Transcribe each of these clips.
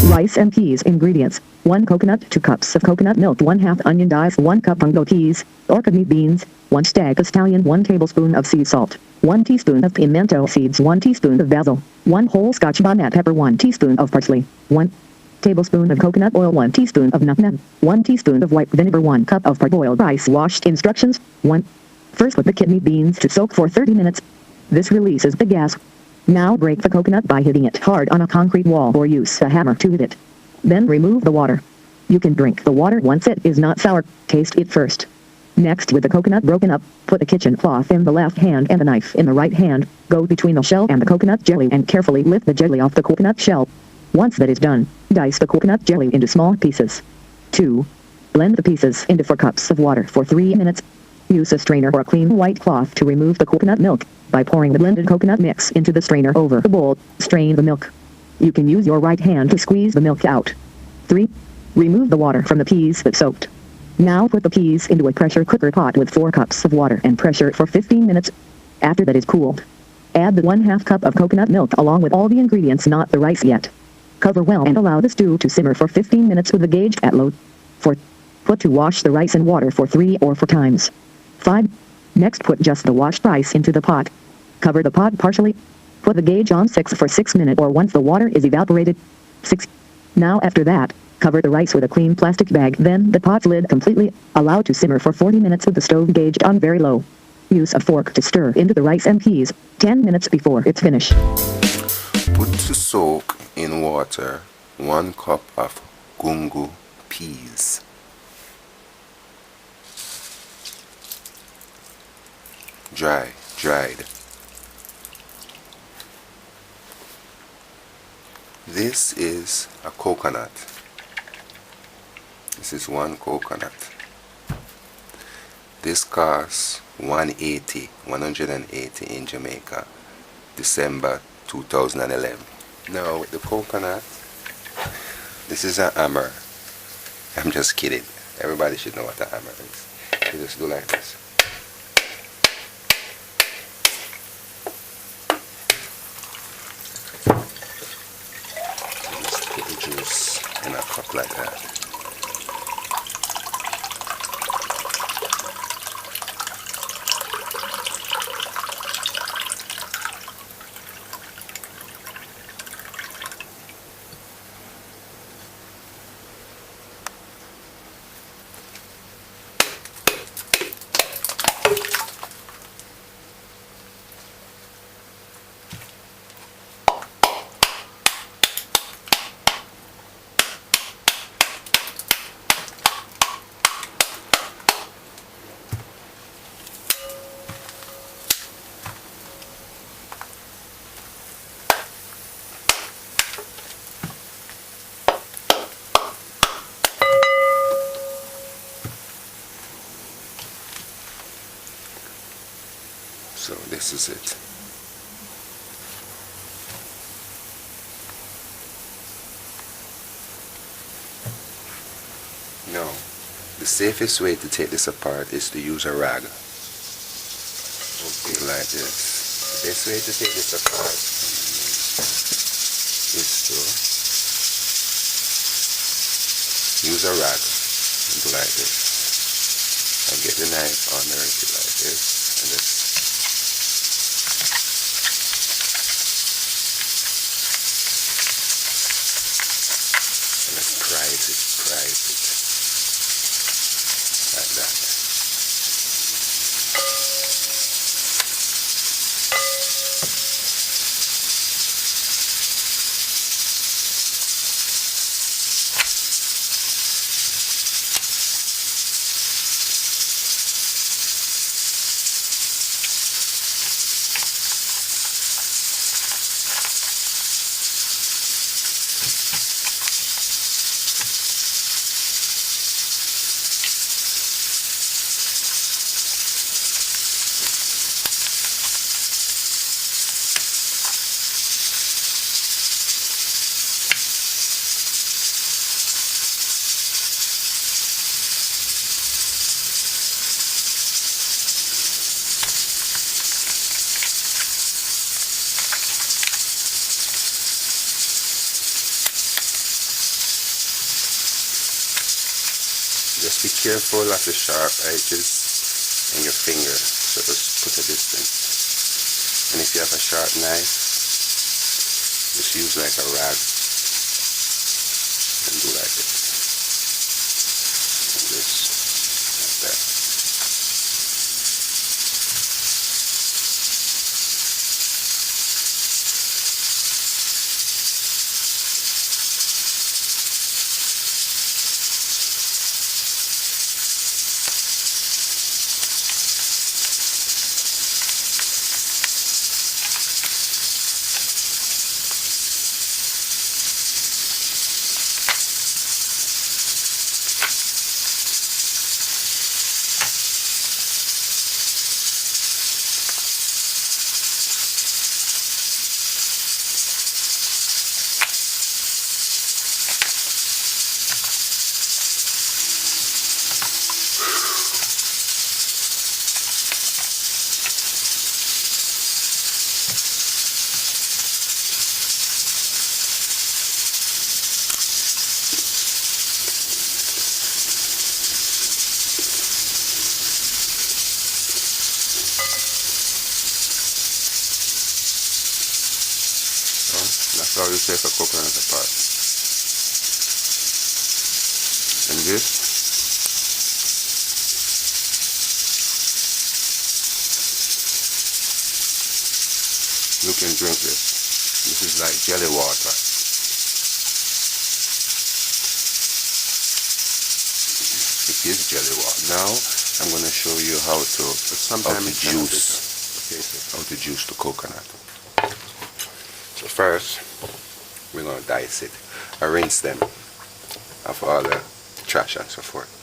Rice and peas ingredients. 1 coconut, 2 cups of coconut milk, 1/2 onion diced, 1 cup bungo peas, or kidney beans, 1 stag scallion, 1 tablespoon of sea salt, 1 teaspoon of pimento seeds, 1 teaspoon of basil, 1 whole Scotch bonnet pepper, 1 teaspoon of parsley, 1 tablespoon of coconut oil, 1 teaspoon of nutmeg, 1 teaspoon of white vinegar, 1 cup of parboiled rice washed. Instructions. 1. First put the kidney beans to soak for 30 minutes. This releases the gas. Now break the coconut by hitting it hard on a concrete wall or use a hammer to hit it. Then remove the water. You can drink the water once it is not sour. Taste it first. Next, with the coconut broken up, put a kitchen cloth in the left hand and a knife in the right hand. Go between the shell and the coconut jelly and carefully lift the jelly off the coconut shell. Once that is done, dice the coconut jelly into small pieces. 2. Blend the pieces into 4 cups of water for 3 minutes. Use a strainer or a clean white cloth to remove the coconut milk. By pouring the blended coconut mix into the strainer over the bowl, strain the milk. You can use your right hand to squeeze the milk out. 3. Remove the water from the peas that soaked. Now put the peas into a pressure cooker pot with 4 cups of water and pressure it for 15 minutes. After that is cooled, add the 1/2 cup of coconut milk along with all the ingredients, not the rice yet. Cover well and allow the stew to simmer for 15 minutes with the gauge at low. 4. Put to wash the rice in water for 3 or 4 times. 5. Next put just the washed rice into the pot. Cover the pot partially. Put the gauge on 6 for 6 minutes or once the water is evaporated. 6. Now after that, cover the rice with a clean plastic bag, then the pot's lid completely. Allow to simmer for 40 minutes with the stove gauged on very low. Use a fork to stir into the rice and peas 10 minutes before it's finished. Put to soak in water 1 cup of gungo peas. Dried. This is a coconut. This is 1 coconut. This costs 180 in Jamaica, December 2011. Now with the coconut, this is a hammer. I'm just kidding. Everybody should know what a hammer is. You just do like this. Just put the juice in a cup like that. So this is it. Now, the safest way to take this apart is to use a rag. Okay, like this. The best way to take this apart is to use a rag and do like this. And get the knife underneath it like this, and just prise it like that. Just be careful of the sharp edges in your finger, so just put a distance. And if you have a sharp knife, just use like a rag and do like this. And just like that. That's how you take a coconut apart. And this, you can drink this. This is like jelly water. It is jelly water. Now I'm going to show you how to juice the coconut. So first, we're going to dice it. I rinse them of all the trash and so forth.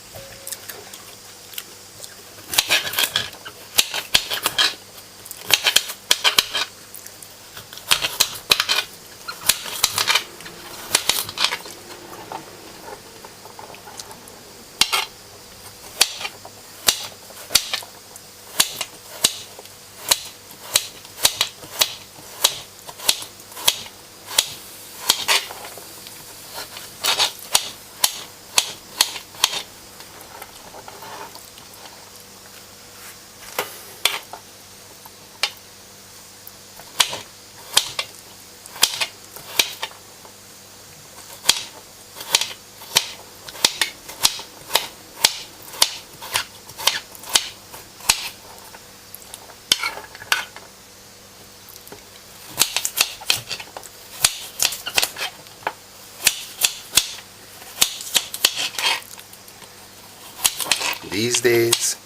These days,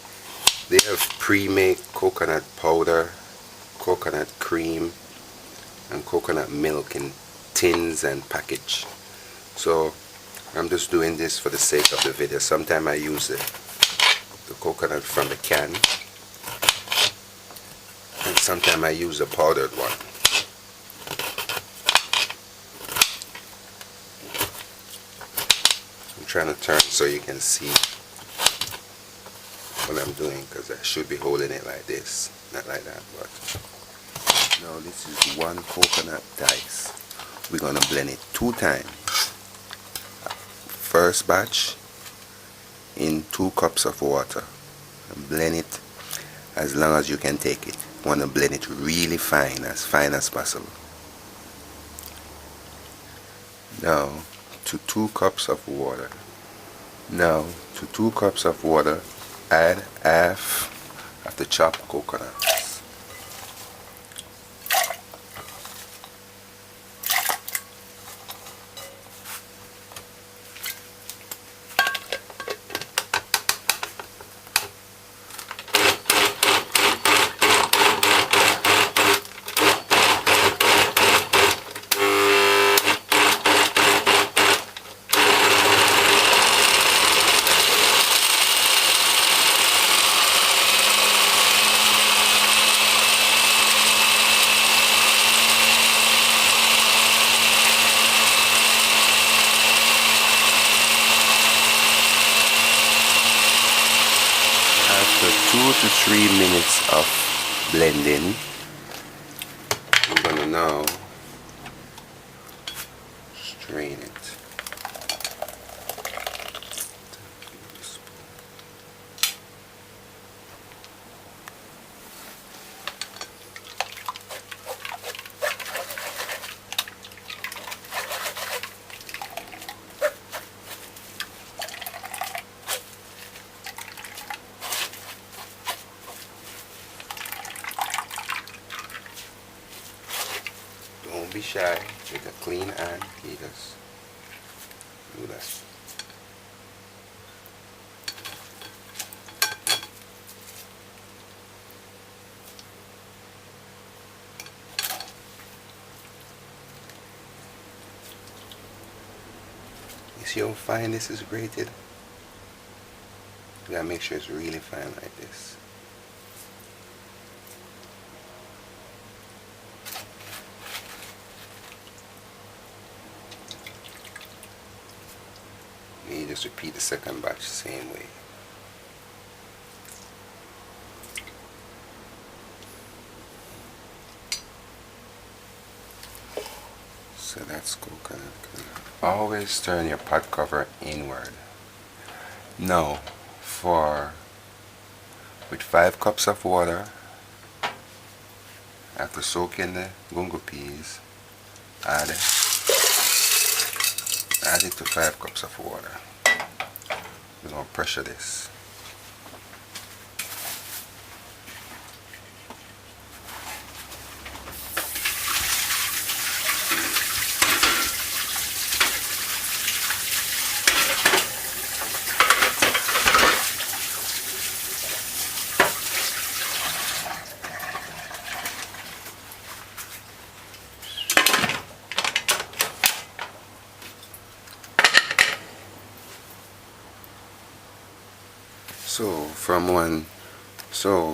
they have pre-made coconut powder, coconut cream, and coconut milk in tins and package. So I'm just doing this for the sake of the video. Sometimes I use the coconut from the can, and sometimes I use the powdered one. I'm trying to turn so you can see what I'm doing, because I should be holding it like this, not like that. But now this is one coconut dice. We're going to blend it 2 times. First batch in 2 cups of water, and blend it as long as you can take it. You want to blend it really fine as possible. Now to 2 cups of water. Now to 2 cups of water, add half of the chopped coconuts. After 2 to 3 minutes of blending, I'm going to now strain it. be shy. With a clean hand, you just do that. You see how fine this is grated? You gotta make sure it's really fine like this. You just repeat the second batch the same way. So that's coconut. Always turn your pot cover inward. Now, with 5 cups of water, after soaking the gungo peas, add it to 5 cups of water. We're going to pressure this.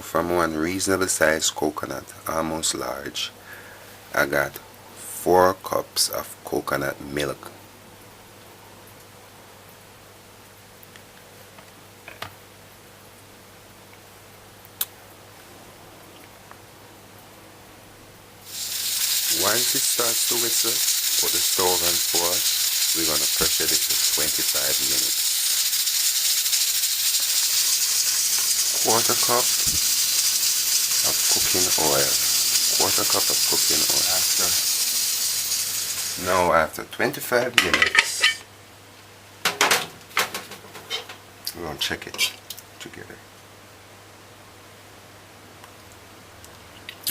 From one reasonable sized coconut, almost large, I got 4 cups of coconut milk. Once it starts to whistle, put the stove on 4. We're going to pressure this for 25 minutes. Quarter cup of cooking oil. After 25 minutes, we're going to check it together.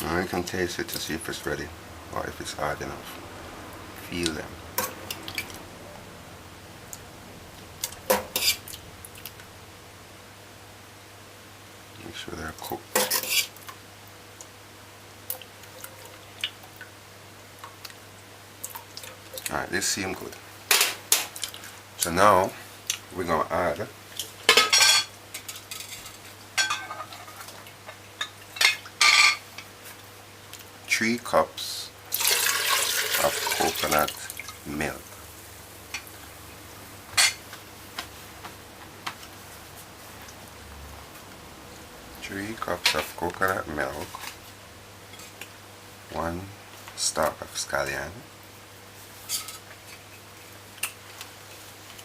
Now you can taste it to see if it's ready or if it's hard enough. Feel them. Make sure they're cooked. Alright, this seems good. So now we're going to add three cups of coconut milk. Three cups of coconut milk, 1 stalk of scallion,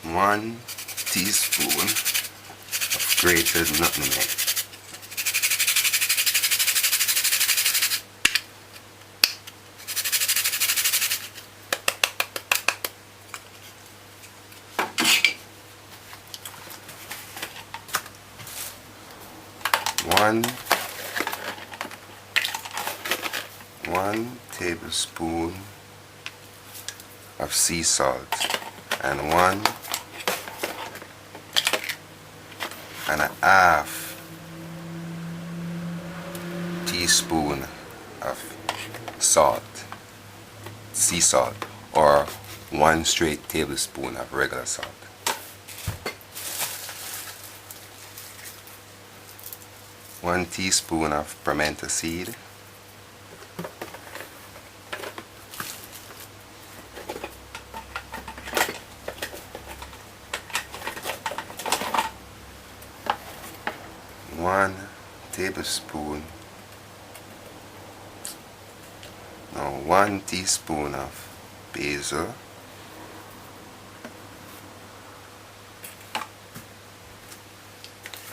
1 teaspoon of grated nutmeg, 1 tablespoon of sea salt, and 1.5 teaspoon of salt, sea salt, or 1 straight tablespoon of regular salt. 1 teaspoon of pimento seed, 1 teaspoon of basil,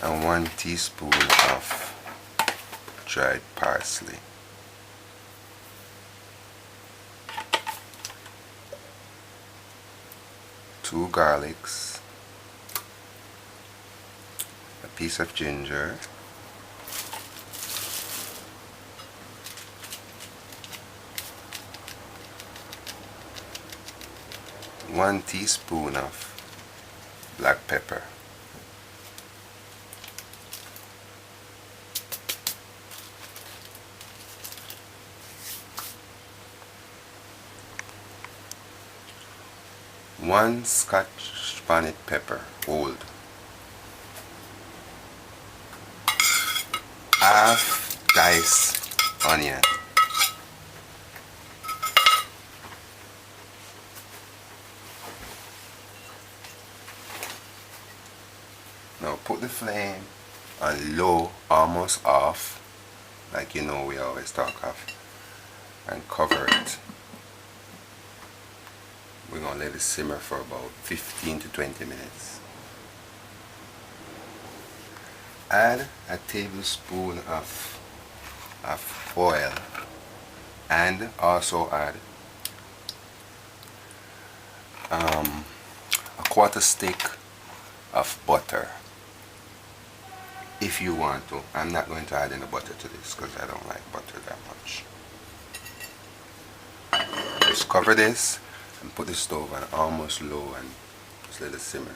and 1 teaspoon of dried parsley. Two garlics, a piece of ginger, 1 teaspoon of black pepper. One Scotch bonnet pepper, old. Half diced onion. Now put the flame on low, almost off, like you know we always talk of, and cover it. We're going to let it simmer for about 15 to 20 minutes. Add a tablespoon of oil, and also add a quarter stick of butter if you want to. I'm not going to add any butter to this because I don't like butter that much. Just cover this and put the stove on almost low and just let it simmer.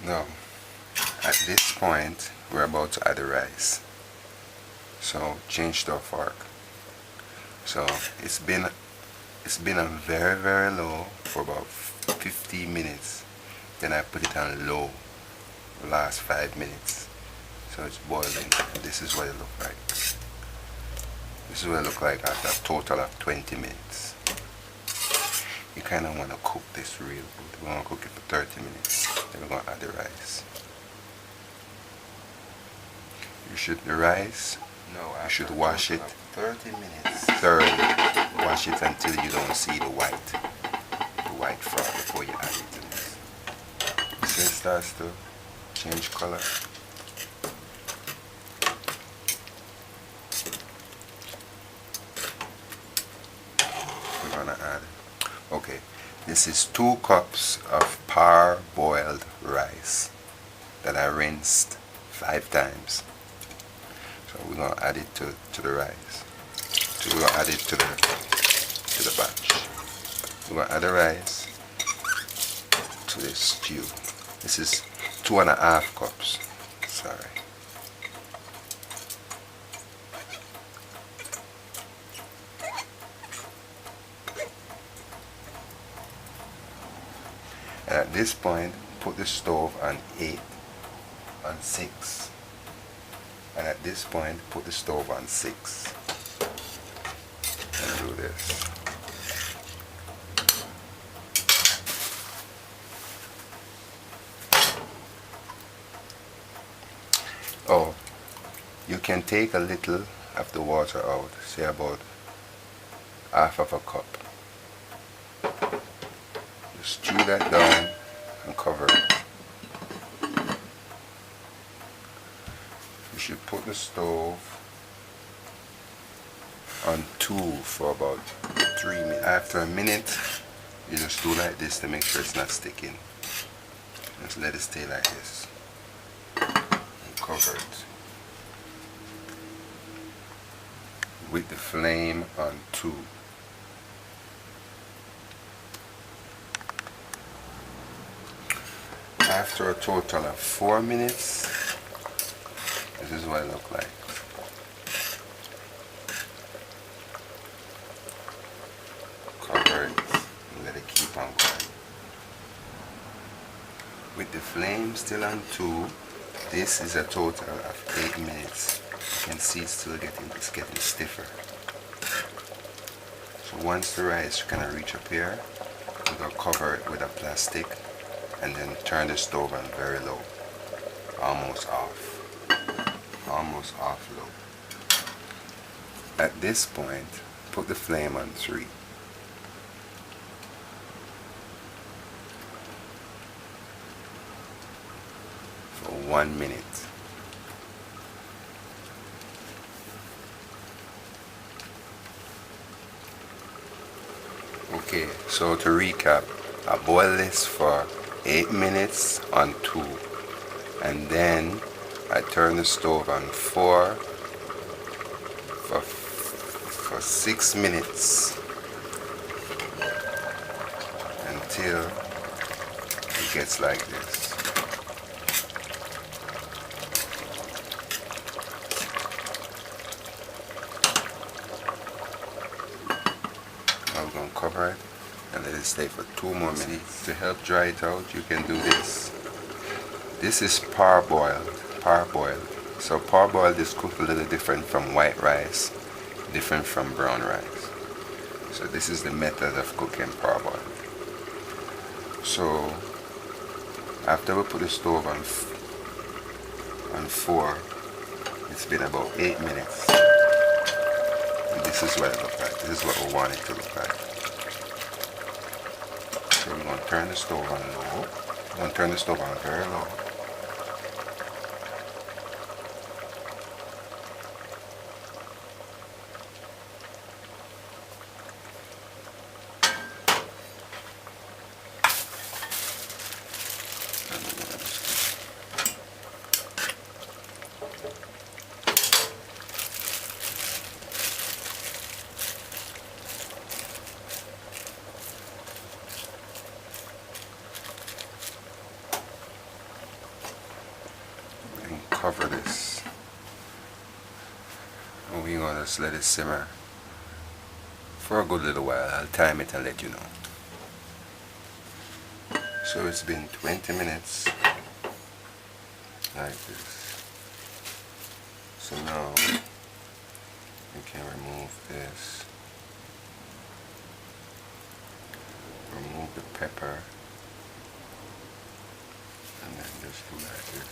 Now, at this point, we're about to add the rice. So change to a fork. So it's been on very, very low for about 15 minutes. Then I put it on low the last 5 minutes. So it's boiling. And this is what it looked like. This is what it looked like after a total of 20 minutes. You kind of want to cook this real good. We're going to cook it for 30 minutes. Then we're going to add the rice. You should wash it 30 minutes thoroughly. Wash it until you don't see the white froth before you add it to this. So it starts to change color. We're going to add, okay, this is 2 cups of parboiled rice that I rinsed 5 times. So we're going to add it to the rice. So we're going to add it to the batch. We're going to add the rice to this stew. This is 2.5 cups. Sorry. And at this point, put the stove on 6. And at this point, put the stove on 6. And do this. Oh, you can take a little of the water out, say about half of a cup. Just stew that down and cover it. You should put the stove on 2 for about 3 minutes. After a minute, you just do like this to make sure it's not sticking. Just let it stay like this. And cover it with the flame on 2. After a total of 4 minutes, this is what it looks like. Cover it and let it keep on going. With the flame still on 2, this is a total of 8 minutes. You can see it's getting stiffer. So once the rice kind of reach up here, we're going to cover it with a plastic and then turn the stove on very low, almost off low. At this point, put the flame on 3. 1 minute. Okay, so to recap, I boil this for 8 minutes on 2, and then I turn the stove on 4 for 6 minutes until it gets like this. I'm going to cover it and let it stay for 2 more minutes. To help dry it out, you can do this. This is parboiled. So parboiled is cooked a little different from white rice, different from brown rice. So this is the method of cooking parboiled. So after we put the stove on 4, it's been about 8 minutes. And this is what it looks like. This is what we want it to look like. So we're going to turn the stove on low. We're going to turn the stove on very low. Cover this, and we're going to just let it simmer for a good little while. I'll time it and let you know. So it's been 20 minutes like this. So now we can remove this, remove the pepper, and then just do like this.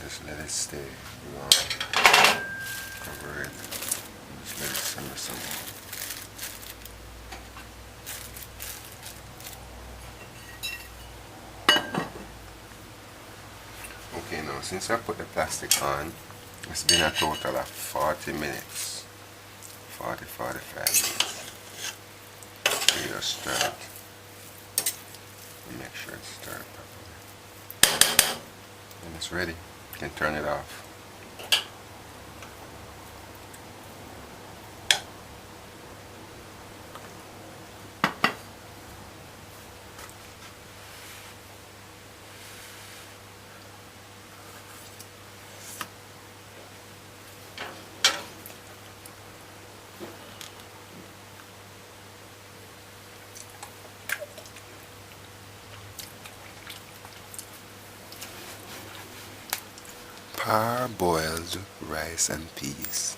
Just let it stay. We're going to cover it. Just let it simmer some more. Okay, now since I put the plastic on, it's been a total of 40 minutes. 45 minutes. So you just stir it. Make sure it's stirred properly. And it's ready. You can turn it off. Parboiled rice and peas.